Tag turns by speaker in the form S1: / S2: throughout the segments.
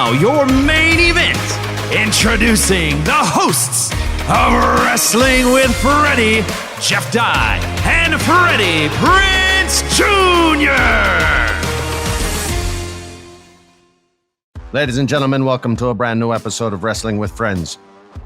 S1: now, your main event. Introducing the hosts of Wrestling with Freddie, Jeff Dye, and Freddie Prinze Jr.
S2: Ladies and gentlemen, welcome to a brand new episode of Wrestling with Friends.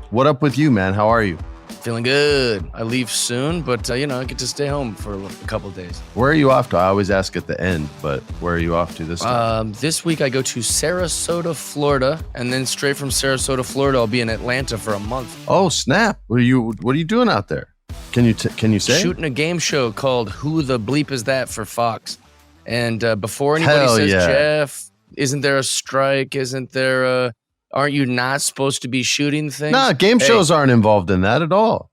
S2: What up with you, man? How are you?
S3: Feeling good. I leave soon, but I get to stay home for a couple of days.
S2: Where are you off to? I always ask at the end, but where are you off to this time?
S3: This week I go to Sarasota, Florida, and then straight from Sarasota, Florida, I'll be in Atlanta for a month.
S2: Oh, snap. What are you doing out there? Can you say?
S3: Shooting a game show called Who the Bleep Is That for Fox. And before anybody says, Jeff, isn't there a strike? Aren't you not supposed to be shooting things?
S2: No, game shows aren't involved in that at all.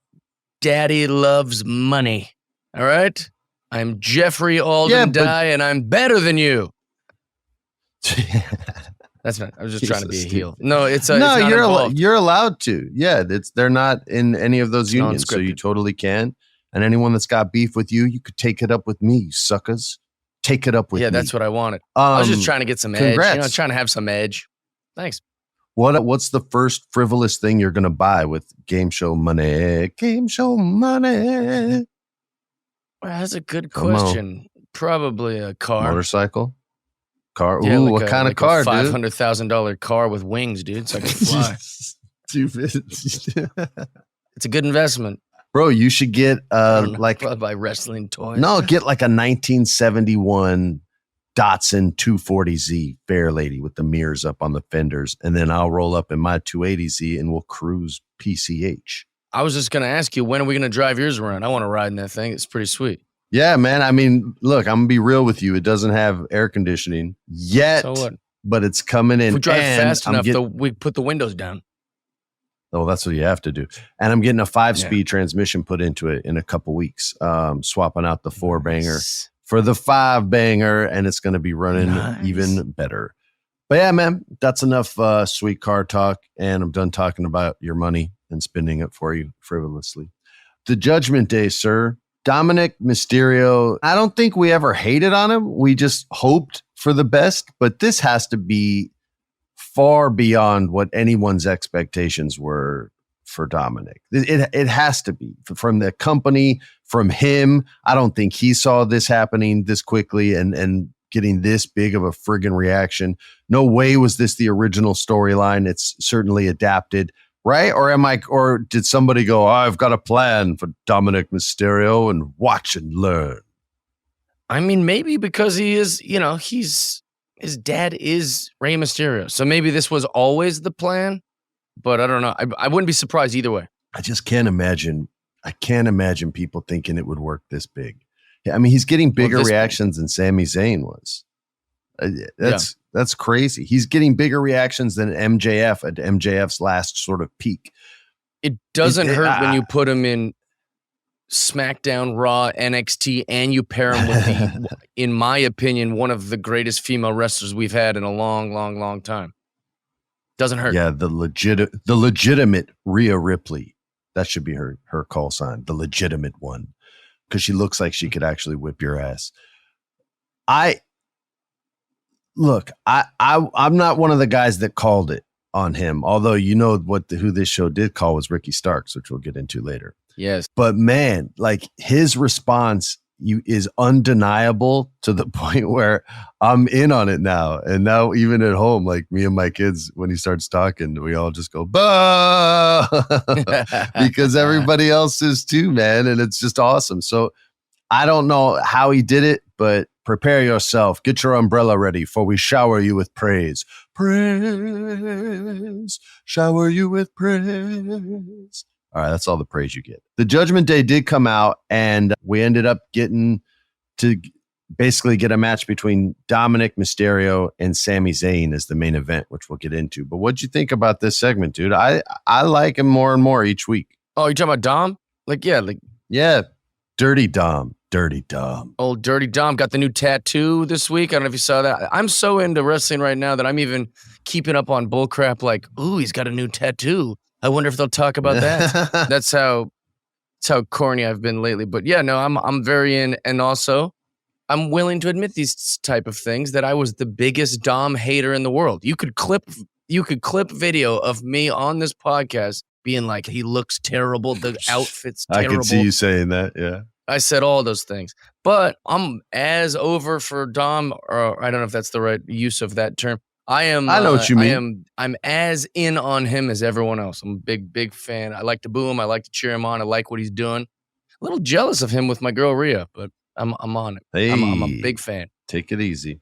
S3: Daddy loves money. All right? I'm Jeffrey Alden Dye, and I'm better than you. That's not. I was just trying to be a heel. No, it's
S2: you're allowed to. Yeah, they're not in any of those unions, so you totally can. And anyone that's got beef with you, you could take it up with me, you suckers. Take it up with me.
S3: Yeah, that's what I wanted. I was just trying to get some
S2: congrats.
S3: edge. Trying to have some edge. Thanks.
S2: What's the first frivolous thing you're gonna buy with game show money? Game show money.
S3: Well, that's a good question. Probably a car.
S2: Motorcycle? Car?
S3: Yeah,
S2: ooh, what kind of car, dude?
S3: $500,000 car with wings, dude, so I can fly.
S2: Stupid.
S3: It's a good investment.
S2: Bro, you should get
S3: probably buy wrestling toys.
S2: No, get like a 1971 Datsun 240Z Fair Lady with the mirrors up on the fenders, and then I'll roll up in my 280Z and we'll cruise PCH.
S3: I was just gonna ask you, when are we gonna drive yours around? I want to ride in that thing. It's pretty sweet.
S2: Yeah, man. I mean, look, I'm gonna be real with you. It doesn't have air conditioning yet, so what? But it's coming in.
S3: If we drive fast enough, we put the windows down.
S2: Oh, that's what you have to do. And I'm getting a 5-speed transmission put into it in a couple weeks. Swapping out the 4-banger for the 5-banger, and it's going to be running even better. But yeah, man, that's enough sweet car talk, and I'm done talking about your money and spending it for you frivolously. The Judgment Day, sir. Domenic Mysterio, I don't think we ever hated on him. We just hoped for the best, but this has to be far beyond what anyone's expectations were for Domenic. It has to be from the company, from him. I don't think he saw this happening this quickly and getting this big of a friggin' reaction. No way was this the original storyline. It's certainly adapted, right? Or did somebody go, I've got a plan for Domenic Mysterio and watch and learn?
S3: I mean, maybe because he is, his dad is Rey Mysterio. So maybe this was always the plan, but I don't know. I wouldn't be surprised either way.
S2: I just can't imagine. I can't imagine people thinking it would work this big. I mean, he's getting bigger reactions than Sami Zayn was. That's crazy. He's getting bigger reactions than MJF at MJF's last sort of peak.
S3: It doesn't hurt when you put him in SmackDown, Raw, NXT, and you pair him with in my opinion, one of the greatest female wrestlers we've had in a long, long, long time. Doesn't hurt.
S2: Yeah, the legitimate Rhea Ripley. That should be her call sign, the legitimate one, because she looks like she could actually whip your ass. I'm not one of the guys that called it on him, although who this show did call was Ricky Starks, which we'll get into later.
S3: Yes.
S2: But man, like his response is undeniable to the point where I'm in on it now. And now even at home, like me and my kids, when he starts talking, we all just go, bah! Because everybody else is too, man. And it's just awesome. So I don't know how he did it, but prepare yourself. Get your umbrella ready, for we shower you with praise. Praise. Shower you with praise. All right, that's all the praise you get. The Judgment Day did come out, and we ended up getting to basically get a match between Domenic Mysterio and Sami Zayn as the main event, which we'll get into. But what'd you think about this segment, dude? I like him more and more each week.
S3: Oh, you're talking about Dom?
S2: Yeah, Dirty Dom. Dirty Dom.
S3: Old Dirty Dom got the new tattoo this week. I don't know if you saw that. I'm so into wrestling right now that I'm even keeping up on bullcrap like, ooh, he's got a new tattoo. I wonder if they'll talk about that. That's how corny I've been lately. But yeah, no, I'm very in. And also, I'm willing to admit these type of things, that I was the biggest Dom hater in the world. You could clip you could clip video of me on this podcast being like, he looks terrible. The outfit's terrible.
S2: I can see you saying that. Yeah.
S3: I said all those things, but I'm as over for Dom, or I don't know if that's the right use of that term. I know
S2: what you mean.
S3: I'm as in on him as everyone else. I'm a big fan. I like to boo him. I like to cheer him on. I like what he's doing. A little jealous of him with my girl Rhea, but I'm on it.
S2: Hey,
S3: I'm a big fan.
S2: Take it easy.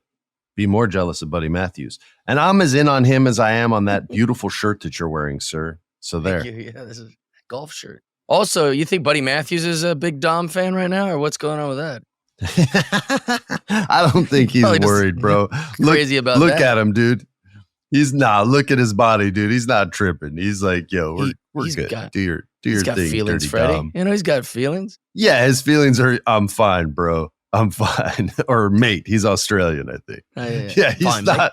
S2: Be more jealous of Buddy Matthews. And I'm as in on him as I am on that beautiful shirt that you're wearing, sir. So there.
S3: Yeah, this is a golf shirt. Also, you think Buddy Matthews is a big Dom fan right now, or what's going on with that?
S2: I don't think he's worried, bro.
S3: Crazy about
S2: look
S3: that.
S2: Look at him, dude. Look at his body, dude. He's not tripping. He's like, yo, we're good. Do your
S3: he's got
S2: thing,
S3: feelings,
S2: dirty
S3: Freddie.
S2: Dom.
S3: You know, he's got feelings.
S2: Yeah, his feelings are, I'm fine, bro. I'm fine. Or mate, he's Australian, I think. Yeah, he's fine, not.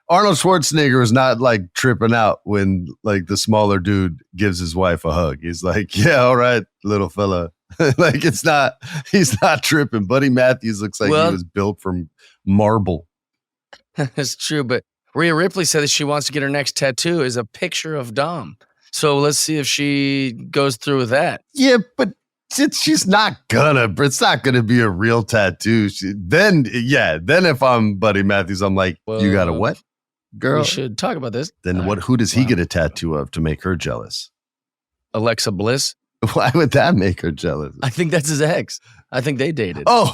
S2: Arnold Schwarzenegger is not like tripping out when like the smaller dude gives his wife a hug. He's like, yeah, all right, little fella. Like he's not tripping. Buddy Matthews looks like he was built from marble.
S3: That's true, but Rhea Ripley said that she wants to get her next tattoo is a picture of Dom. So let's see if she goes through with that.
S2: Yeah, but she's not gonna. It's not gonna be a real tattoo. Then if I'm Buddy Matthews, I'm like, you got a what, girl?
S3: We should talk about this.
S2: Then who does he get a tattoo of to make her jealous?
S3: Alexa Bliss.
S2: Why would that make her jealous?
S3: I think that's his ex. I think they dated.
S2: Oh,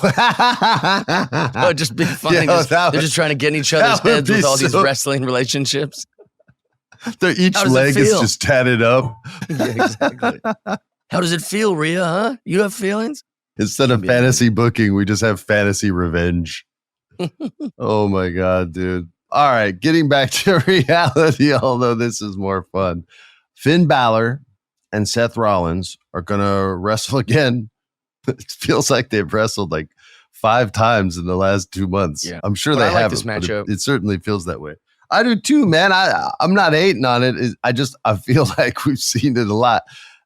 S3: just being funny. They're just trying to get in each other's heads with all these wrestling relationships.
S2: Each leg is just tatted up.
S3: Yeah, exactly. How does it feel, Rhea, huh? You have feelings?
S2: Instead of fantasy booking, we just have fantasy revenge. Oh, my God, dude. All right, getting back to reality, although this is more fun. Finn Balor and Seth Rollins are going to wrestle again. It feels like they've wrestled like 5 times in the last 2 months.
S3: Yeah.
S2: I'm sure
S3: but
S2: they
S3: I like
S2: have
S3: this matchup.
S2: It certainly feels that way. I do too, man. I'm not hating on it. I feel like we've seen it a lot.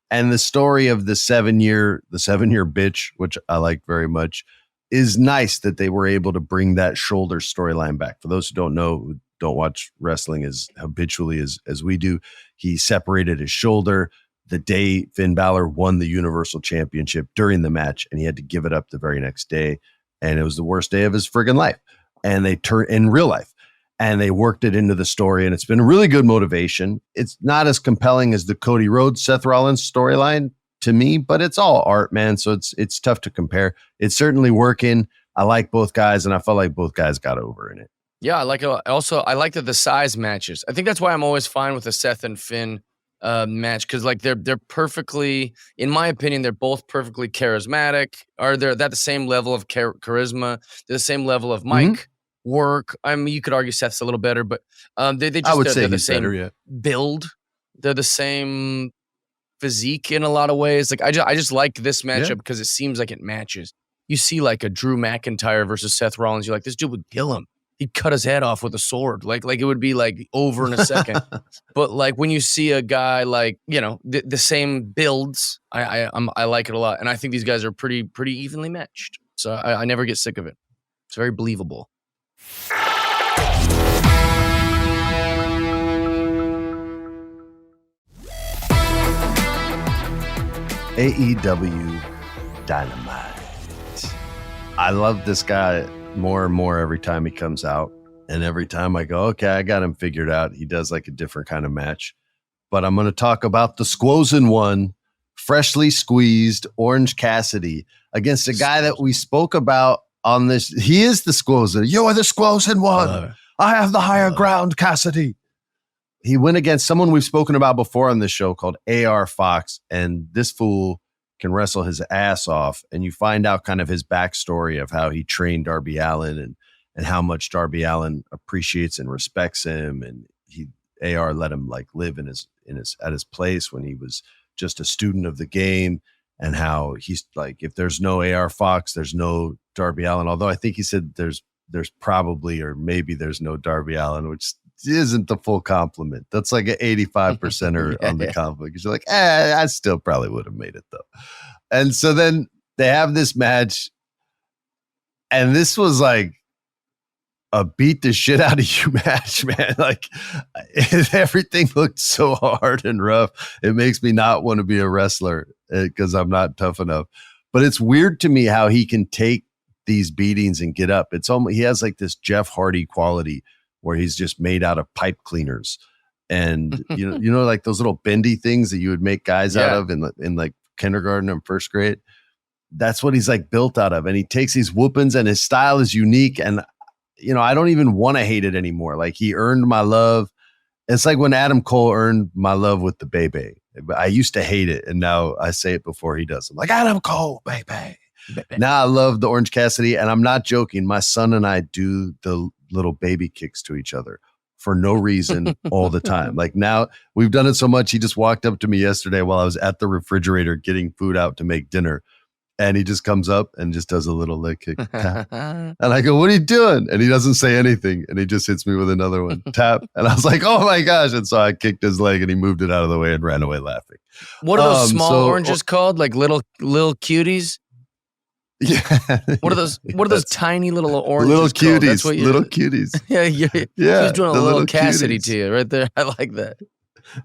S2: And the story of the 7-year bitch, which I like very much, is nice that they were able to bring that shoulder storyline back. For those who don't know, who don't watch wrestling as habitually as we do, he separated his shoulder the day Finn Balor won the Universal Championship during the match, and he had to give it up the very next day. And it was the worst day of his friggin' life. And they turned in real life. And they worked it into the story, and it's been a really good motivation. It's not as compelling as the Cody Rhodes, Seth Rollins storyline to me, but it's all art, man. So it's tough to compare. It's certainly working. I like both guys, and I felt like both guys got over in it.
S3: Yeah, I like it. Also, I like that the size matches. I think that's why I'm always fine with the Seth and Finn match, because like they're perfectly, in my opinion, they're both perfectly charismatic. They're at the same level of charisma. They're the same level of mic work. I mean, you could argue Seth's a little better, but they just,
S2: I would say
S3: they're the
S2: he's
S3: same
S2: better, yeah.
S3: build. They're the same physique in a lot of ways. Like I just like this matchup because it seems like it matches. You see like a Drew McIntyre versus Seth Rollins. You're like, this dude would kill him. He'd cut his head off with a sword. Like it would be like over in a second. But like when you see a guy like, you know, the same builds, I like it a lot. And I think these guys are pretty evenly matched. So I never get sick of it. It's very believable.
S2: AEW Dynamite. I love this guy more and more every time he comes out. And every time I go, okay, I got him figured out. He does like a different kind of match. But I'm going to talk about the Squozen one, freshly squeezed Orange Cassidy against a guy that we spoke about on this. He is the Squozen. You're the Squozen one. I have the higher ground, Cassidy. He went against someone we've spoken about before on this show called AR Fox, and this fool can wrestle his ass off. And you find out kind of his backstory of how he trained Darby Allin and how much Darby Allin appreciates and respects him. And AR let him like live at his place when he was just a student of the game, and how he's like, if there's no AR Fox, there's no Darby Allin. Although I think he said there's probably, or maybe there's no Darby Allin, which isn't the full compliment. That's like an 85%er on the compliment. Because you're like, I still probably would have made it though. And so then they have this match, and this was like beat the shit out of you match, man. Like everything looked so hard and rough. It makes me not want to be a wrestler because I'm not tough enough. But it's weird to me how he can take these beatings and get up. It's almost, he has like this Jeff Hardy quality where he's just made out of pipe cleaners. And you know, like those little bendy things that you would make guys out of in like kindergarten and first grade. That's what he's like built out of. And he takes these whoopings and his style is unique. And you know, I don't even want to hate it anymore. Like he earned my love. It's like when Adam Cole earned my love with the Bebe. I used to hate it, and now I say it before he does. I'm like, Adam Cole, Bebe. Now I love the Orange Cassidy, and I'm not joking. My son and I do the little baby kicks to each other for no reason all the time. Like now we've done it so much. He just walked up to me yesterday while I was at the refrigerator getting food out to make dinner. And he just comes up and just does a little leg kick. Tap. And I go, what are you doing? And he doesn't say anything. And he just hits me with another one. Tap. And I was like, oh my gosh. And so I kicked his leg and he moved it out of the way and ran away laughing.
S3: What are those small oranges called? Like little cuties?
S2: Yeah.
S3: What are those tiny little oranges
S2: Little cuties.
S3: called? That's what
S2: Little cuties.
S3: Yeah. He's doing a little Cassidy
S2: cuties
S3: to you right there. I like that.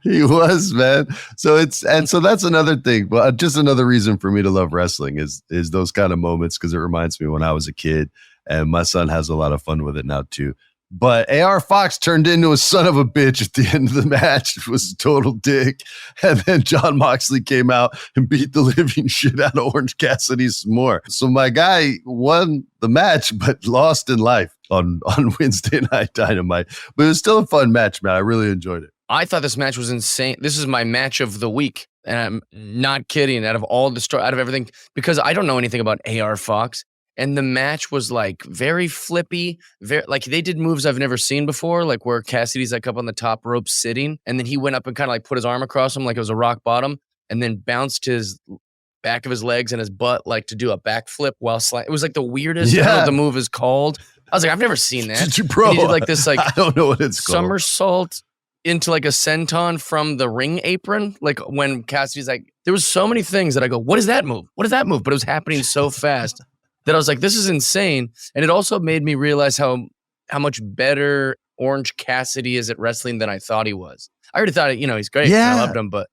S2: He was, man. So that's another thing. Well, just another reason for me to love wrestling is those kind of moments, because it reminds me when I was a kid, and my son has a lot of fun with it now too. But AR Fox turned into a son of a bitch at the end of the match. It was a total dick. And then Jon Moxley came out and beat the living shit out of Orange Cassidy some more. So my guy won the match, but lost in life on Wednesday Night Dynamite. But it was still a fun match, man. I really enjoyed it.
S3: I thought this match was insane. This is my match of the week. And I'm not kidding. Out of everything, because I don't know anything about AR Fox. And the match was like very flippy, very like they did moves I've never seen before, like where Cassidy's like up on the top rope sitting, and then he went up and kind of like put his arm across him like it was a rock bottom, and then bounced his back of his legs and his butt like to do a backflip while sliding. It was like the weirdest. I don't know what the move is called. I was like, I've never seen that.
S2: Bro,
S3: he did like this, like
S2: I don't know what it's called.
S3: Somersault into like a senton from the ring apron. Like when Cassidy's like, there was so many things that I go, what is that move? What is that move? But it was happening so fast that I was like, this is insane. And it also made me realize how much better Orange Cassidy is at wrestling than I thought he was. I already thought, he's great.
S2: Yeah.
S3: I loved him, but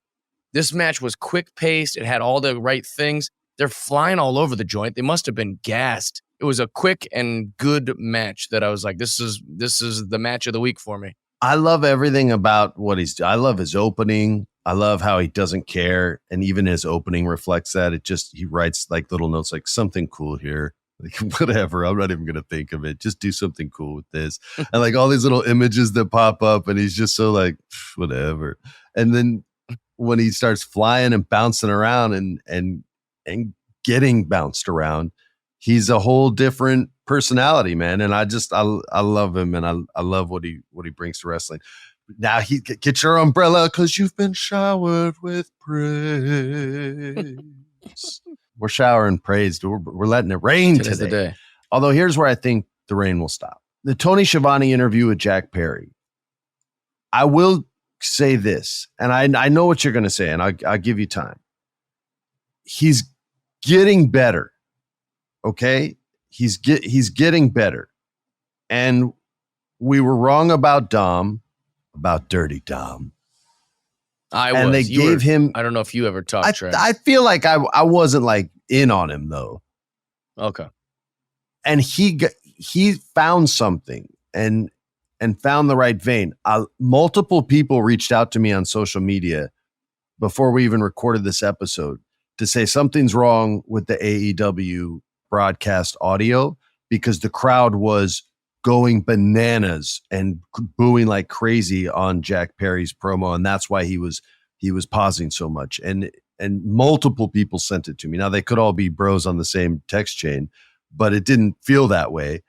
S3: this match was quick paced. It had all the right things. They're flying all over the joint. They must have been gassed. It was a quick and good match that I was like, this is the match of the week for me.
S2: I love everything about what he's doing. I love his opening. I love how he doesn't care. And even his opening reflects that. He writes like little notes, like something cool here, like whatever. I'm not even going to think of it. Just do something cool with this. And like all these little images that pop up, and he's just so like, whatever. And then when he starts flying and bouncing around and getting bounced around, he's a whole different personality, man. And I love him, and I love what he brings to wrestling. Now get your umbrella, because you've been showered with praise. We're showering praise. We're letting it rain
S3: Today's
S2: today.
S3: the day.
S2: Although here's where I think the rain will stop. The Tony Schiavone interview with Jack Perry. I will say this, and I know what you're going to say, and I'll give you time. He's getting better. Okay? He's getting better. And we were wrong about Dom. About Dirty Dom.
S3: I don't know if you ever talked trash.
S2: I feel like I wasn't like in on him though.
S3: Okay.
S2: And he found something and found the right vein. Multiple people reached out to me on social media before we even recorded this episode to say something's wrong with the AEW broadcast audio, because the crowd was going bananas and booing like crazy on Jack Perry's promo, and that's why he was pausing so much. And multiple people sent it to me. Now they could all be bros on the same text chain, but it didn't feel that way.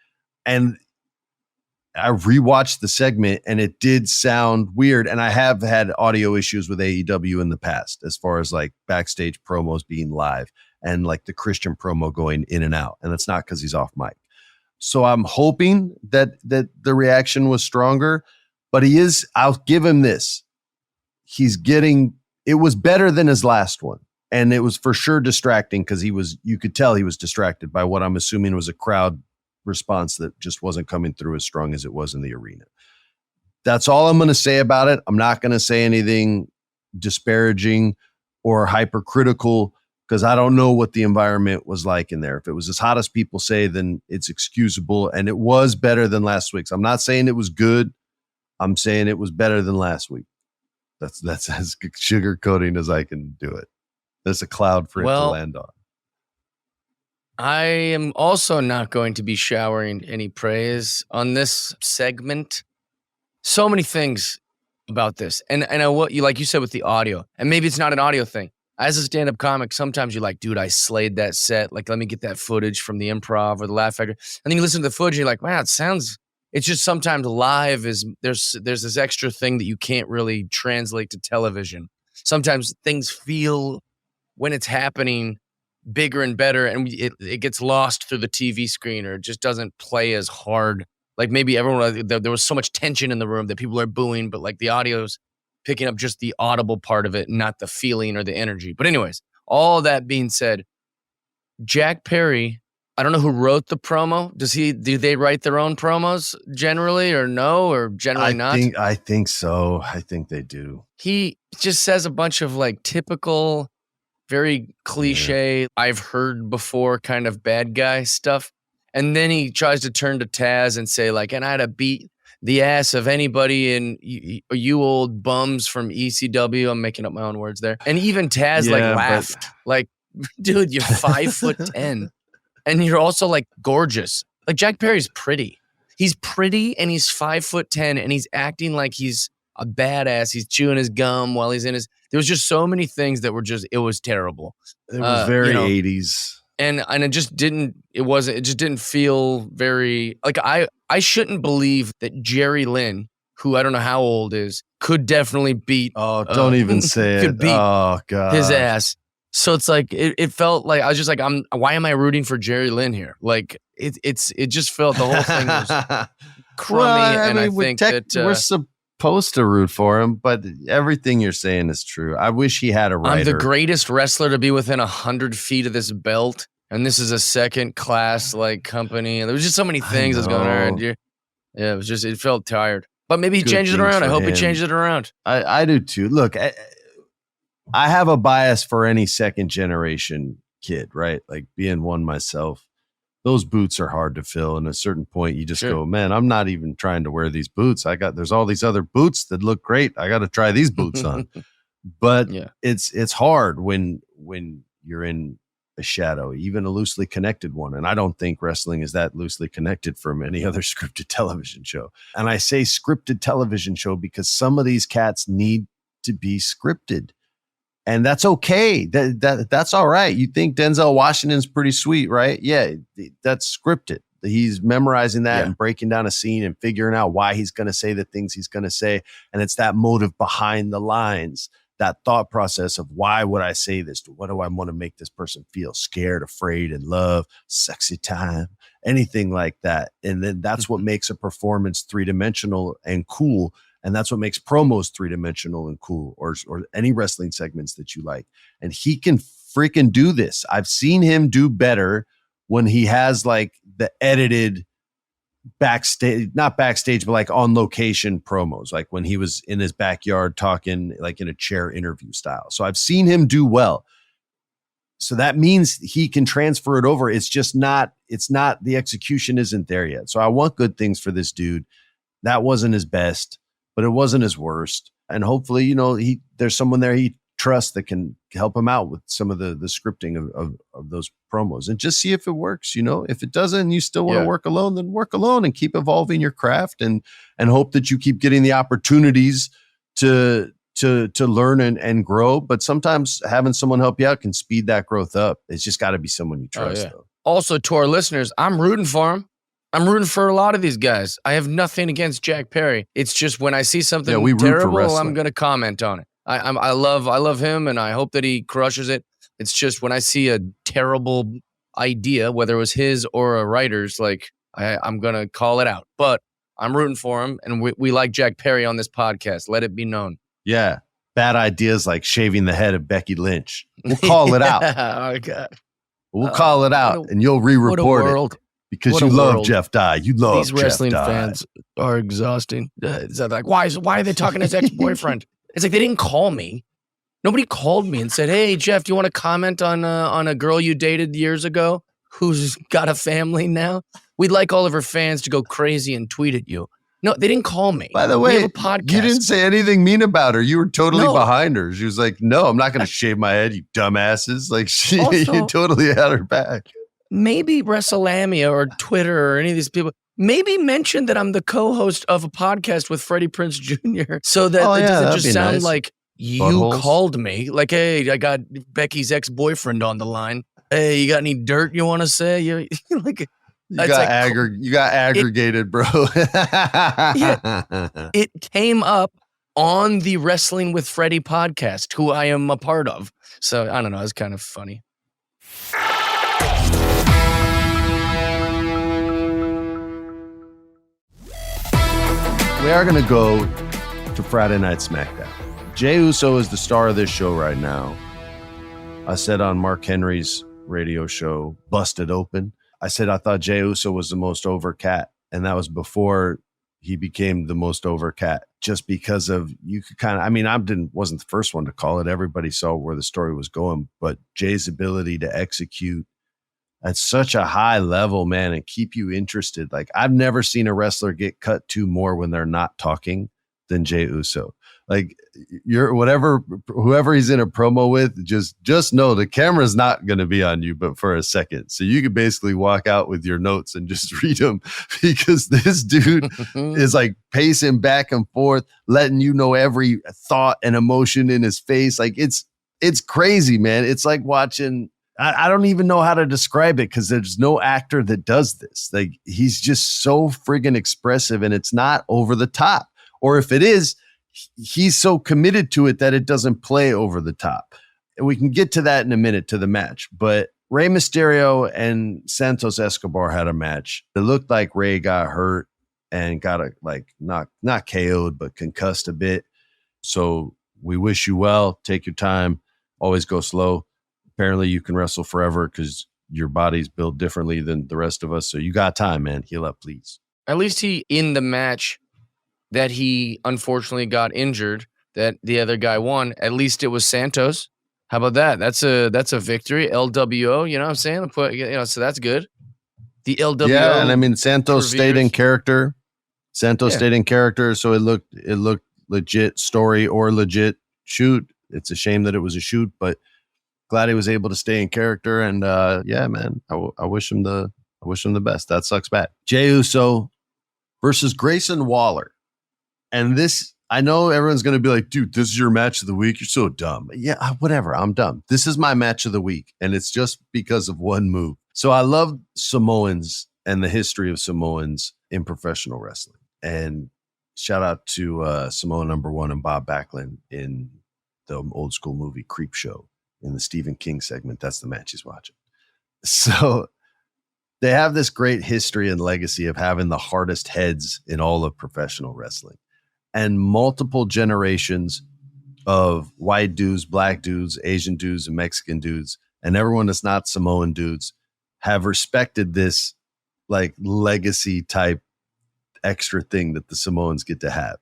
S2: And I rewatched the segment, and it did sound weird. And I have had audio issues with AEW in the past, as far as like backstage promos being live and like the Christian promo going in and out. And it's not because he's off mic. So I'm hoping that the reaction was stronger, but I'll give him this. It was better than his last one. And it was for sure distracting, because you could tell he was distracted by what I'm assuming was a crowd response that just wasn't coming through as strong as it was in the arena. That's all I'm going to say about it. I'm not going to say anything disparaging or hypercritical because I don't know what the environment was like in there. If it was as hot as people say, then it's excusable, and it was better than last week's. I'm not saying it was good. I'm saying it was better than last week. That's as sugarcoating as I can do it. There's a cloud for it to land on.
S3: I am also not going to be showering any praise on this segment. So many things about this. And what you, like you said with the audio, and maybe it's not an audio thing. As a stand-up comic, sometimes you're like, dude, I slayed that set. Like, let me get that footage from the Improv or the Laugh Factory. And then you listen to the footage and you're like, wow, it's just sometimes live is, there's this extra thing that you can't really translate to television. Sometimes things feel, when it's happening, bigger and better, and it gets lost through the TV screen, or it just doesn't play as hard. Like maybe everyone, there was so much tension in the room that people are booing, but like the audio's picking up just the audible part of it, not the feeling or the energy. But anyways, all that being said, Jack Perry, I don't know who wrote the promo. Do they write their own promos generally, or no, or generally not?
S2: I think so. I think they do.
S3: He just says a bunch of like typical, very cliche, I've heard before kind of bad guy stuff. And then he tries to turn to Taz and say like, and I'd have beat the ass of anybody in you old bums from ECW. I'm making up my own words there. And even Taz laughed. Like, dude, you're 5'10", and you're also like gorgeous. Like Jack Perry's pretty. He's pretty and he's 5'10", and he's acting like he's a badass. He's chewing his gum while he's in his. There was just so many things that were it was terrible.
S2: It was very 80s.
S3: And it just didn't feel very, like, I shouldn't believe that Jerry Lynn, who I don't know how old is, could definitely beat.
S2: Oh, don't even say it.
S3: Beat
S2: oh, God.
S3: his ass. So it's like, it felt like, I was just like, why am I rooting for Jerry Lynn here? Like, it just felt, the whole thing was crummy.
S2: Well,
S3: I think that
S2: we're supposed to root for him, but everything you're saying is true. I wish he had a writer.
S3: I'm the greatest wrestler to be within 100 feet of this belt, and this is a second class like company. And there was just so many things that was going on. Yeah, it was just, it felt tired. But maybe he changes it around. I hope he changes it around.
S2: I do too. Look, I have a bias for any second generation kid, right? Like being one myself. Those boots are hard to fill. And at a certain point, you just go, man, I'm not even trying to wear these boots. There's all these other boots that look great. I got to try these boots on. But it's hard when you're in a shadow, even a loosely connected one. And I don't think wrestling is that loosely connected from any other scripted television show. And I say scripted television show because some of these cats need to be scripted. And that's okay. That's all right. You think Denzel Washington's pretty sweet, right? Yeah, that's scripted. He's memorizing that and breaking down a scene and figuring out why he's going to say the things he's going to say. And it's that motive behind the lines, that thought process of why would I say this? What do I want to make this person feel? Scared, afraid, in love, sexy time, anything like that. And then that's what makes a performance three-dimensional and cool. And that's what makes promos three-dimensional and cool, or any wrestling segments that you like. And he can freaking do this. I've seen him do better when he has like the edited backstage, not backstage, but like on location promos, like when he was in his backyard talking like in a chair interview style. So I've seen him do well. So that means he can transfer it over. It's not the execution isn't there yet. So I want good things for this dude. That wasn't his best, but it wasn't his worst. And hopefully, there's someone there he trusts that can help him out with some of the scripting of those promos, and just see if it works. If it doesn't, you still want to work alone, then work alone and keep evolving your craft and hope that you keep getting the opportunities to learn and grow. But sometimes having someone help you out can speed that growth up. It's just got to be someone you trust, though.
S3: Also, to our listeners, I'm rooting for him. I'm rooting for a lot of these guys. I have nothing against Jack Perry. It's just when I see something terrible, I'm going to comment on it. I love him, and I hope that he crushes it. It's just when I see a terrible idea, whether it was his or a writer's, like I'm going to call it out. But I'm rooting for him, and we like Jack Perry on this podcast. Let it be known.
S2: Yeah. Bad ideas like shaving the head of Becky Lynch. We'll call it out.
S3: Oh, God.
S2: We'll call it out, and you'll re-report it. Because
S3: What
S2: you
S3: a
S2: love
S3: world.
S2: Jeff Dye. You love
S3: These wrestling
S2: Jeff Dye.
S3: fans are exhausting. Is that like, why are they talking to his ex-boyfriend? It's like they didn't call me. Nobody called me and said, "Hey, Jeff, do you want to comment on a girl you dated years ago who's got a family now? We'd like all of her fans to go crazy and tweet at you." No, they didn't call me.
S2: By the
S3: We
S2: way,
S3: have a podcast.
S2: you didn't say anything mean about her. You were totally
S3: No.
S2: behind her. She was like, "No, I'm not going to shave my head, you dumbasses." Like you
S3: Also-
S2: totally had her back.
S3: Maybe WrestleMania or Twitter or any of these people maybe mention that I'm the co-host of a podcast with Freddie Prinze Jr. so that it doesn't
S2: that'd
S3: just
S2: be
S3: sound
S2: nice.
S3: like you
S2: Buttholes.
S3: called me. Like, hey, I got Becky's ex-boyfriend on the line. Hey, you got any dirt you want to say? You like
S2: You
S3: it's
S2: got,
S3: like-
S2: you got aggregated, bro.
S3: it came up on the Wrestling with Freddie podcast, who I am a part of. So I don't know. It's kind of funny.
S2: We are going to go to Friday Night SmackDown. Jey Uso is the star of this show right now. I said on Mark Henry's radio show, Busted Open, I said I thought Jey Uso was the most over cat, and that was before he became the most over cat, just because of, you could kind of, I mean, wasn't the first one to call it. Everybody saw where the story was going, but Jay's ability to execute at such a high level, man, and keep you interested. Like, I've never seen a wrestler get cut to more when they're not talking than Jey Uso. Like, whoever he's in a promo with, just know the camera's not going to be on you, but for a second. So you can basically walk out with your notes and just read them, because this dude is like pacing back and forth, letting you know every thought and emotion in his face. Like, it's crazy, man. It's like watching, I don't even know how to describe it, because there's no actor that does this. Like, he's just so friggin' expressive, and it's not over the top. Or if it is, he's so committed to it that it doesn't play over the top. And we can get to that in a minute, to the match. But Rey Mysterio and Santos Escobar had a match. It looked like Rey got hurt and got not KO'd, but concussed a bit. So we wish you well. Take your time. Always go slow. Apparently you can wrestle forever because your body's built differently than the rest of us. So you got time, man. Heal up, please.
S3: At least he, in the match that he unfortunately got injured, that the other guy won, at least it was Santos. How about that? That's a victory. LWO, you know what I'm saying? So that's good. The LWO.
S2: Yeah, and I mean, Santos stayed in
S3: perseveres.
S2: character. Stayed in character, so it looked legit story or legit shoot. It's a shame that it was a shoot, but glad he was able to stay in character. And yeah, man, I wish him the best. That sucks bad. Jey Uso versus Grayson Waller. And this, I know everyone's going to be like, dude, this is your match of the week. You're so dumb. Yeah, whatever. I'm dumb. This is my match of the week. And it's just because of one move. So I love Samoans and the history of Samoans in professional wrestling. And shout out to Samoa number 1 and Bob Backlund in the old school movie Creep Show in the Stephen King segment. That's the match he's watching. So they have this great history and legacy of having the hardest heads in all of professional wrestling. And multiple generations of white dudes, black dudes, Asian dudes, and Mexican dudes, and everyone that's not Samoan dudes have respected this like legacy type extra thing that the Samoans get to have.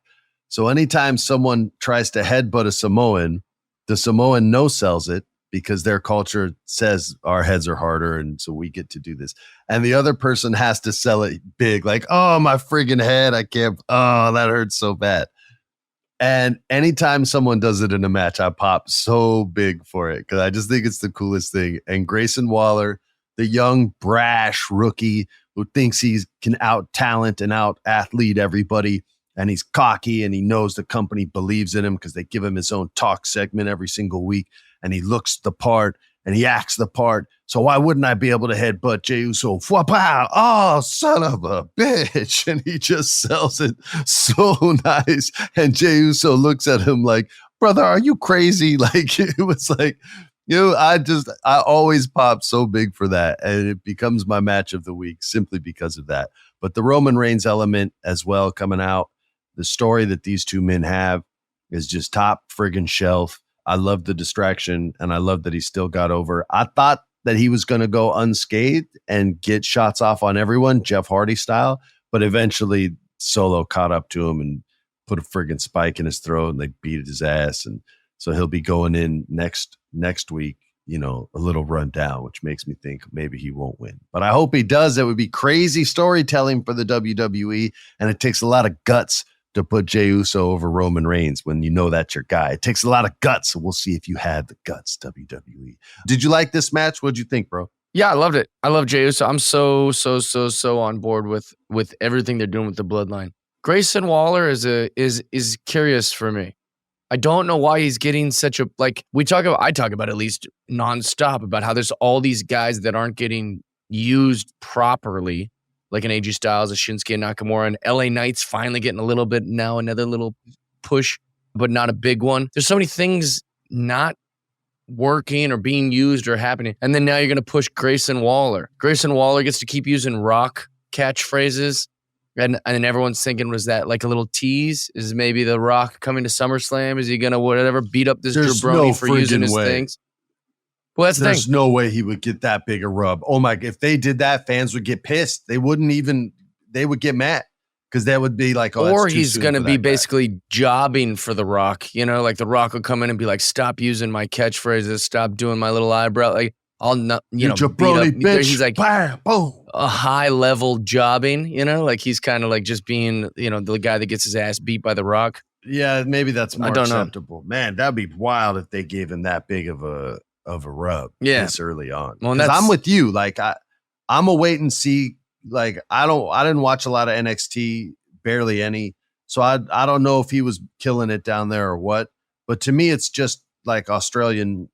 S2: So anytime someone tries to headbutt a Samoan, the Samoan no-sells it because their culture says our heads are harder, and so we get to do this. And the other person has to sell it big, like, oh, my friggin' head, I can't, oh, that hurts so bad. And anytime someone does it in a match, I pop so big for it because I just think it's the coolest thing. And Grayson Waller, the young, brash rookie who thinks he can out-talent and out-athlete everybody, and he's cocky, and he knows the company believes in him because they give him his own talk segment every single week, and he looks the part, and he acts the part. So why wouldn't I be able to headbutt Jey Uso? Fwa-pow! Oh, son of a bitch. And he just sells it so nice. And Jey Uso looks at him like, brother, are you crazy? Like, it was like, I always pop so big for that. And it becomes my match of the week simply because of that. But the Roman Reigns element as well coming out, the story that these two men have is just top friggin' shelf. I love the distraction, and I love that he still got over. I thought that he was going to go unscathed and get shots off on everyone, Jeff Hardy style. But eventually Solo caught up to him and put a friggin' spike in his throat, and they beat his ass. And so he'll be going in next week, you know, a little run down, which makes me think maybe he won't win. But I hope he does. It would be crazy storytelling for the WWE, and it takes a lot of guts to put Jey Uso over Roman Reigns when you know that's your guy. It takes a lot of guts, so we'll see if you had the guts, WWE. Did you like this match? What'd you think, bro?
S3: Yeah, I loved it. I love Jey Uso. I'm so on board with everything they're doing with the bloodline. Grayson Waller is curious for me. I don't know why he's getting such a, like, I talk about at least nonstop about how there's all these guys that aren't getting used properly, like an AJ Styles, a Shinsuke Nakamura, and LA Knight's finally getting a little bit now, another little push, but not a big one. There's so many things not working or being used or happening. And then now you're going to push Grayson Waller. Grayson Waller gets to keep using Rock catchphrases. And everyone's thinking, was that like a little tease? Is maybe The Rock coming to SummerSlam? Is he going to whatever beat up this jabroni for using his things? Well, that's the thing.
S2: There's no way he would get that big a rub. Oh my, if they did that, fans would get pissed. They would get mad because that would be like, oh,
S3: or he's going to be basically jobbing for The Rock. You know, like The Rock will come in and be like, stop using my catchphrases, stop doing my little eyebrow. Like, I'll not, you know,
S2: jabroni bitch.
S3: He's like,
S2: bam, boom.
S3: A high level jobbing, you know, like he's kind of like just being, you know, the guy that gets his ass beat by The Rock.
S2: Yeah, maybe that's more acceptable.
S3: Know.
S2: Man, that'd be wild if they gave him that big of a rub this early on.
S3: Well,
S2: I'm with you. Like I'm a wait and see. Like I didn't watch a lot of NXT, barely any. So I don't know if he was killing it down there or what. But to me, it's just like Australian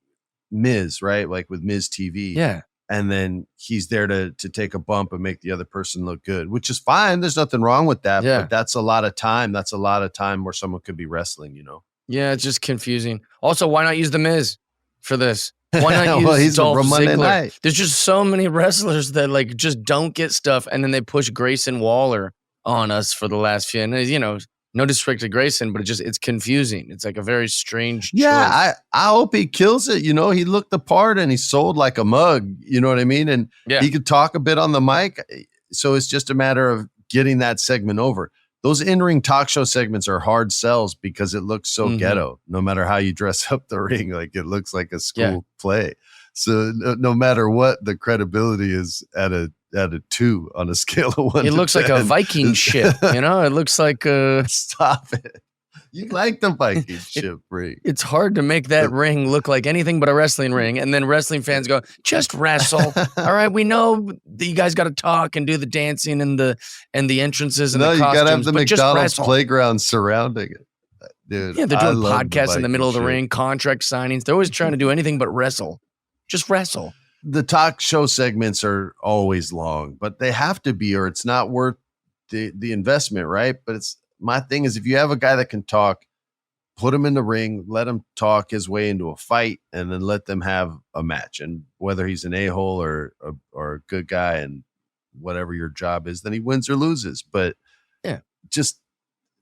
S2: Miz, right? Like with Miz TV.
S3: Yeah.
S2: And then he's there to take a bump and make the other person look good, which is fine. There's nothing wrong with that.
S3: Yeah.
S2: But that's a lot of time. That's a lot of time where someone could be wrestling, you know?
S3: Yeah, it's just confusing. Also, why not use The Miz for this? Why not use
S2: well, he's
S3: Dolph
S2: Monday
S3: Ziggler?
S2: Night.
S3: There's just so many wrestlers that like just don't get stuff, and then they push Grayson Waller on us for the last few. And you know, no disrespect to Grayson, but it's confusing. It's like a very strange choice.
S2: I hope he kills it. You know, he looked the part and he sold like a mug. You know what I mean? And he could talk a bit on the mic. So it's just a matter of getting that segment over. Those in-ring talk show segments are hard sells because it looks so ghetto. No matter how you dress up the ring, like it looks like a school play. So no matter what, the credibility is at a 2 on a scale of 1
S3: It
S2: to
S3: looks
S2: 10.
S3: like a Viking ship, you know? It looks like
S2: Stop it. You like the Viking ship ring.
S3: It's hard to make that ring look like anything but a wrestling ring. And then wrestling fans go, just wrestle. All right, we know that you guys got to talk and do the dancing and the entrances and the costumes.
S2: No, you got to have the
S3: but
S2: McDonald's playground surrounding it. Dude,
S3: yeah, they're doing podcasts in the middle of the ring, contract signings. They're always trying to do anything but wrestle. Just wrestle.
S2: The talk show segments are always long, but they have to be, or it's not worth the investment, right? But it's my thing is if you have a guy that can talk, put him in the ring, let him talk his way into a fight, and then let them have a match. And whether he's an a-hole or a good guy and whatever your job is, then he wins or loses. But just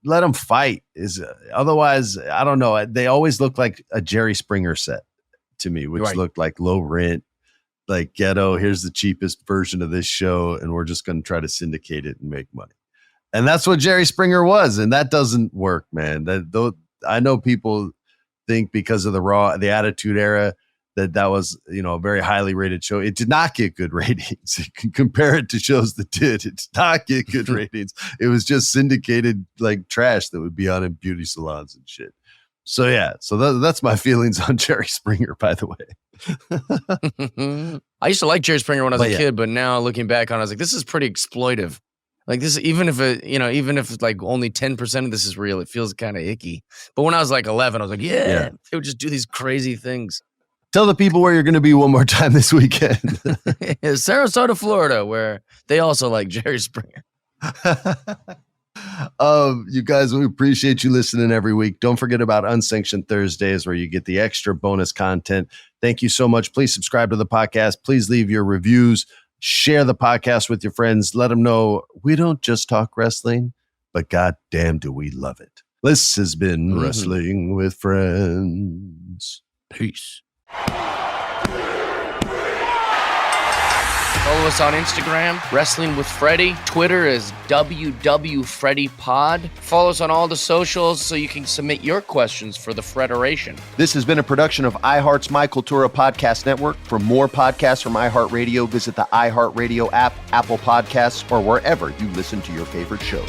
S2: let him fight. Otherwise, I don't know. They always look like a Jerry Springer set to me, which looked like low rent, like ghetto. Here's the cheapest version of this show, and we're just going to try to syndicate it and make money. And that's what Jerry Springer was, and that doesn't work, man. I know people think because of the Attitude Era that was, you know, a very highly rated show. It did not get good ratings. You can compare it to shows that did. It did not get good ratings. It was just syndicated like trash that would be on in beauty salons and shit. So yeah, that's my feelings on Jerry Springer, by the way.
S3: I used to like Jerry Springer when I was a kid, but now looking back on it, I was like, this is pretty exploitive. Like this, even if like only 10% of this is real, it feels kind of icky. But when I was like 11, I was like, they would just do these crazy things.
S2: Tell the people where you're going to be one more time this weekend.
S3: Sarasota, Florida, where they also like Jerry Springer.
S2: You guys, we appreciate you listening every week. Don't forget about Unsanctioned Thursdays, where you get the extra bonus content. Thank you so much. Please subscribe to the podcast. Please leave your reviews. Share the podcast with your friends. Let them know we don't just talk wrestling, but goddamn do we love it. This has been Wrestling with Friends.
S3: Peace. Follow us on Instagram, Wrestling with Freddie. Twitter is WWFreddie Pod. Follow us on all the socials so you can submit your questions for the Federation.
S4: This has been a production of iHeart's My Cultura Podcast Network. For more podcasts from iHeartRadio, visit the iHeartRadio app, Apple Podcasts, or wherever you listen to your favorite shows.